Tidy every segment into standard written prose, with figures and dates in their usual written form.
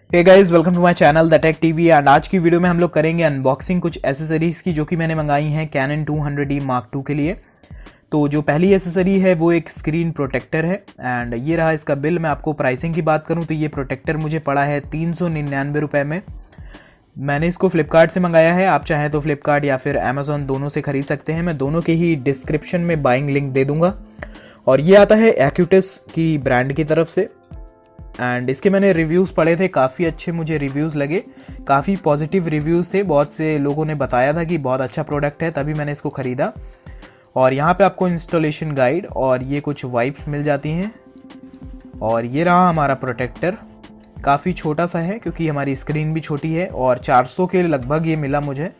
Hey guys, welcome to my channel the tech TV. And आज की video में हम लोग करेंगे अनबॉक्सिंग कुछ एसेसरीज की जो कि मैंने मंगाई हैं कैनन 200D Mark II के लिए। तो जो पहली एसेसरी है वो एक स्क्रीन प्रोटेक्टर है एंड ये रहा इसका बिल। मैं आपको प्राइसिंग की बात करूं तो ये प्रोटेक्टर मुझे पड़ा है 399 रुपये में। मैंने इसको फ्लिपकार्ट से मंगाया है। आप चाहें तो फ्लिपकार्ट या फिर अमेजोन दोनों से खरीद सकते हैं। मैं दोनों के ही डिस्क्रिप्शन में बाइंग लिंक दे दूंगा। और ये आता है एक्यूटिस की ब्रांड की तरफ से एंड इसके मैंने रिव्यूज़ पढ़े थे, काफ़ी अच्छे मुझे रिव्यूज़ लगे, काफ़ी पॉजिटिव रिव्यूज़ थे। बहुत से लोगों ने बताया था कि बहुत अच्छा प्रोडक्ट है, तभी मैंने इसको ख़रीदा। और यहाँ पे आपको इंस्टॉलेशन गाइड और ये कुछ वाइप्स मिल जाती हैं। और ये रहा हमारा प्रोटेक्टर, काफ़ी छोटा सा है क्योंकि हमारी स्क्रीन भी छोटी है और 400 के लगभग ये मिला मुझे।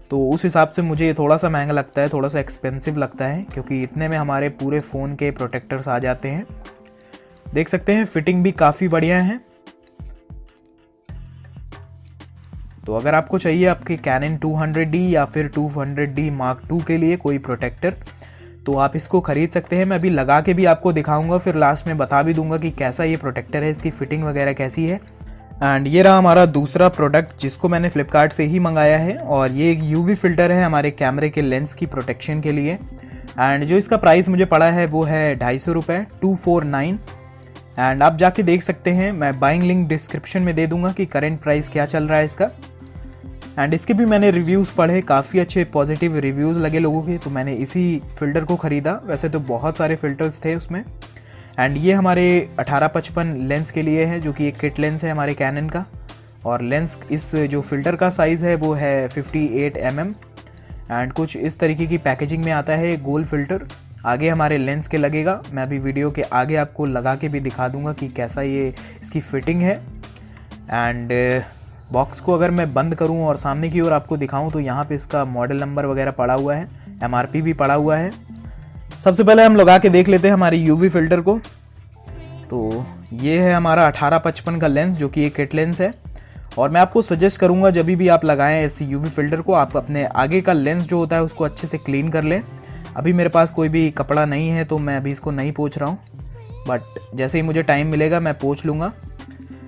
तो उस हिसाब से मुझे ये थोड़ा सा महंगा लगता है, थोड़ा सा एक्सपेंसिव लगता है क्योंकि इतने में हमारे पूरे फ़ोन के प्रोटेक्टर्स आ जाते हैं। देख सकते हैं फिटिंग भी काफ़ी बढ़िया है। तो अगर आपको चाहिए आपके कैनन 200D या फिर 200D Mark II के लिए कोई प्रोटेक्टर तो आप इसको ख़रीद सकते हैं। मैं अभी लगा के भी आपको दिखाऊंगा, फिर लास्ट में बता भी दूंगा कि कैसा ये प्रोटेक्टर है, इसकी फिटिंग वगैरह कैसी है। एंड ये रहा हमारा दूसरा प्रोडक्ट जिसको मैंने फ्लिपकार्ट से ही मंगाया है और ये एक UV फिल्टर है हमारे कैमरे के लेंस की प्रोटेक्शन के लिए। एंड जो इसका प्राइस मुझे पड़ा है वो है 250 रुपये, 249। एंड आप जाके देख सकते हैं, मैं बाइंग लिंक डिस्क्रिप्शन में दे दूंगा कि करंट प्राइस क्या चल रहा है इसका। एंड इसके भी मैंने रिव्यूज़ पढ़े, काफ़ी अच्छे पॉजिटिव रिव्यूज़ लगे लोगों के, तो मैंने इसी फ़िल्टर को ख़रीदा। वैसे तो बहुत सारे फ़िल्टर्स थे उसमें। एंड ये हमारे 18-55 लेंस के लिए है जो कि एक किट लेंस है हमारे कैनन का। और लेंस इस जो फ़िल्टर का साइज़ है वो है 58 mm। एंड कुछ इस तरीके की पैकेजिंग में आता है गोल फ़िल्टर, आगे हमारे लेंस के लगेगा। मैं अभी वीडियो के आगे आपको लगा के भी दिखा दूंगा कि कैसा ये इसकी फिटिंग है। एंड बॉक्स को अगर मैं बंद करूं और सामने की ओर आपको दिखाऊं तो यहाँ पे इसका मॉडल नंबर वगैरह पड़ा हुआ है, MRP भी पड़ा हुआ है। सबसे पहले हम लगा के देख लेते हैं हमारे UV फिल्टर को। तो ये है हमारा 18-55 का लेंस जो कि एक किट लेंस है। और मैं आपको सजेस्ट करूँगा जब भी आप लगाएं इस UV फिल्टर को, आप अपने आगे का लेंस जो होता है उसको अच्छे से क्लीन कर लें। अभी मेरे पास कोई भी कपड़ा नहीं है तो मैं अभी इसको नहीं पोंछ रहा हूँ, बट जैसे ही मुझे टाइम मिलेगा मैं पोंछ लूँगा।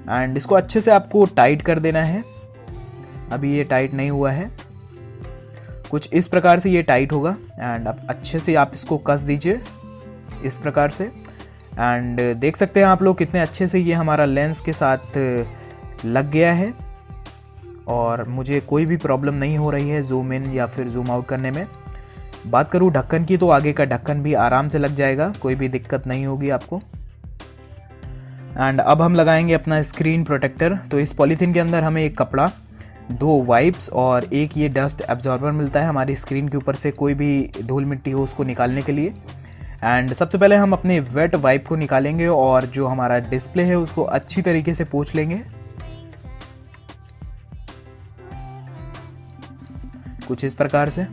एंड इसको अच्छे से आपको टाइट कर देना है। अभी ये टाइट नहीं हुआ है, कुछ इस प्रकार से ये टाइट होगा। एंड अब अच्छे से आप इसको कस दीजिए इस प्रकार से। एंड देख सकते हैं आप लोग कितने अच्छे से ये हमारा लेंस के साथ लग गया है और मुझे कोई भी प्रॉब्लम नहीं हो रही है जूम इन या फिर जूम आउट करने में। बात करूँ ढक्कन की तो आगे का ढक्कन भी आराम से लग जाएगा, कोई भी दिक्कत नहीं होगी आपको। एंड अब हम लगाएंगे अपना स्क्रीन प्रोटेक्टर। तो इस पॉलीथीन के अंदर हमें एक कपड़ा, 2 वाइप्स और एक ये डस्ट एब्जॉर्बर मिलता है हमारी स्क्रीन के ऊपर से कोई भी धूल मिट्टी हो उसको निकालने के लिए। एंड सबसे पहले हम अपने वेट वाइप को निकालेंगे और जो हमारा डिस्प्ले है उसको अच्छी तरीके से पोंछ लेंगे, कुछ इस प्रकार से।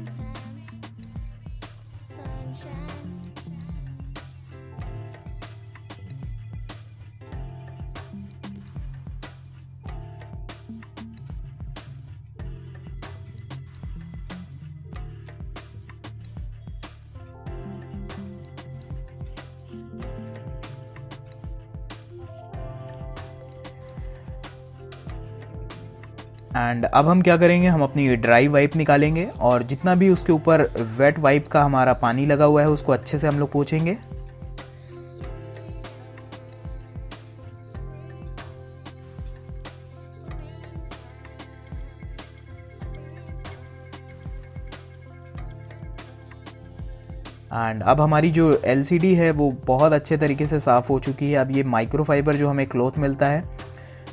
एंड अब हम क्या करेंगे, हम अपनी ड्राई वाइप निकालेंगे और जितना भी उसके ऊपर वेट वाइप का हमारा पानी लगा हुआ है उसको अच्छे से हम लोग पोंछेंगे। एंड अब हमारी जो LCD है वो बहुत अच्छे तरीके से साफ़ हो चुकी है। अब ये माइक्रोफाइबर जो हमें क्लॉथ मिलता है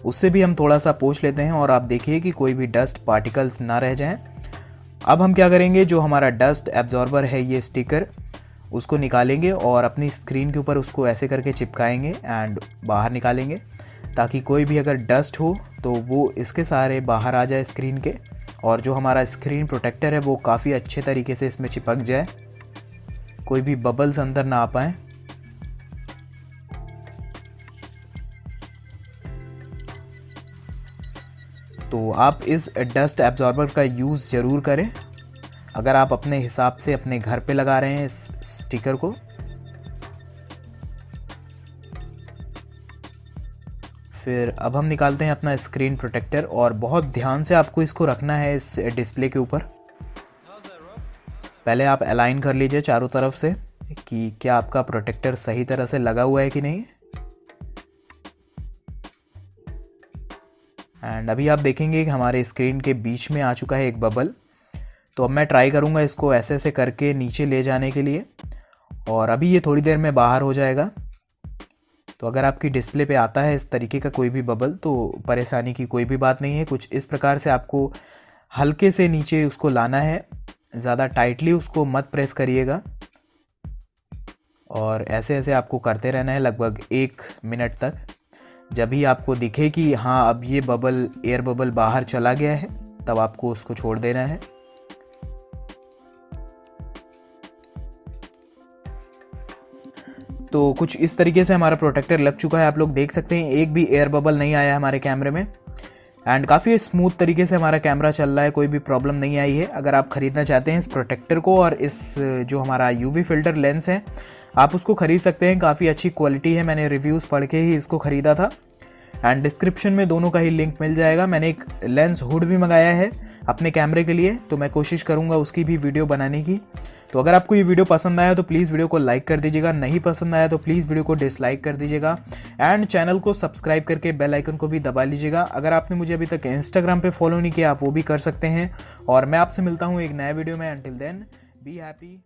उससे भी हम थोड़ा सा पोंछ लेते हैं और आप देखिए कि कोई भी डस्ट पार्टिकल्स ना रह जाएं। अब हम क्या करेंगे, जो हमारा डस्ट एब्जॉर्बर है ये स्टिकर, उसको निकालेंगे और अपनी स्क्रीन के ऊपर उसको ऐसे करके चिपकाएंगे एंड बाहर निकालेंगे ताकि कोई भी अगर डस्ट हो तो वो इसके सारे बाहर आ जाए स्क्रीन के। और जो हमारा स्क्रीन प्रोटेक्टर है वो काफ़ी अच्छे तरीके से इसमें चिपक जाए, कोई भी बबल्स अंदर ना आ पाए। तो आप इस डस्ट एब्जॉर्बर का यूज़ ज़रूर करें अगर आप अपने हिसाब से अपने घर पे लगा रहे हैं इस स्टिकर को। फिर अब हम निकालते हैं अपना स्क्रीन प्रोटेक्टर और बहुत ध्यान से आपको इसको रखना है इस डिस्प्ले के ऊपर। पहले आप अलाइन कर लीजिए चारों तरफ से कि क्या आपका प्रोटेक्टर सही तरह से लगा हुआ है कि नहीं। एंड अभी आप देखेंगे कि हमारे स्क्रीन के बीच में आ चुका है एक बबल। तो अब मैं ट्राई करूँगा इसको ऐसे ऐसे करके नीचे ले जाने के लिए, और अभी ये थोड़ी देर में बाहर हो जाएगा। तो अगर आपकी डिस्प्ले पे आता है इस तरीके का कोई भी बबल तो परेशानी की कोई भी बात नहीं है। कुछ इस प्रकार से आपको हल्के से नीचे उसको लाना है, ज़्यादा टाइटली उसको मत प्रेस करिएगा, और ऐसे ऐसे आपको करते रहना है लगभग 1 मिनट तक। जब भी आपको दिखे कि हाँ अब ये बबल एयर बबल बाहर चला गया है, तब आपको उसको छोड़ देना है। तो कुछ इस तरीके से हमारा प्रोटेक्टर लग चुका है। आप लोग देख सकते हैं एक भी एयर बबल नहीं आया हमारे कैमरे में, एंड काफ़ी स्मूथ तरीके से हमारा कैमरा चल रहा है, कोई भी प्रॉब्लम नहीं आई है। अगर आप ख़रीदना चाहते हैं इस प्रोटेक्टर को और इस जो हमारा यूवी फिल्टर लेंस है, आप उसको ख़रीद सकते हैं। काफ़ी अच्छी क्वालिटी है, मैंने रिव्यूज़ पढ़ के ही इसको ख़रीदा था। एंड डिस्क्रिप्शन में दोनों का ही लिंक मिल जाएगा। मैंने एक लेंस हुड भी मंगाया है अपने कैमरे के लिए, तो मैं कोशिश करूँगा उसकी भी वीडियो बनाने की। तो अगर आपको ये वीडियो पसंद आया तो प्लीज़ वीडियो को लाइक कर दीजिएगा, नहीं पसंद आया तो प्लीज़ वीडियो को डिसलाइक कर दीजिएगा, एंड चैनल को सब्सक्राइब करके बेल आइकन को भी दबा लीजिएगा। अगर आपने मुझे अभी तक इंस्टाग्राम पे फॉलो नहीं किया, आप वो भी कर सकते हैं। और मैं आपसे मिलता हूँ एक नया वीडियो में। Until then be happy.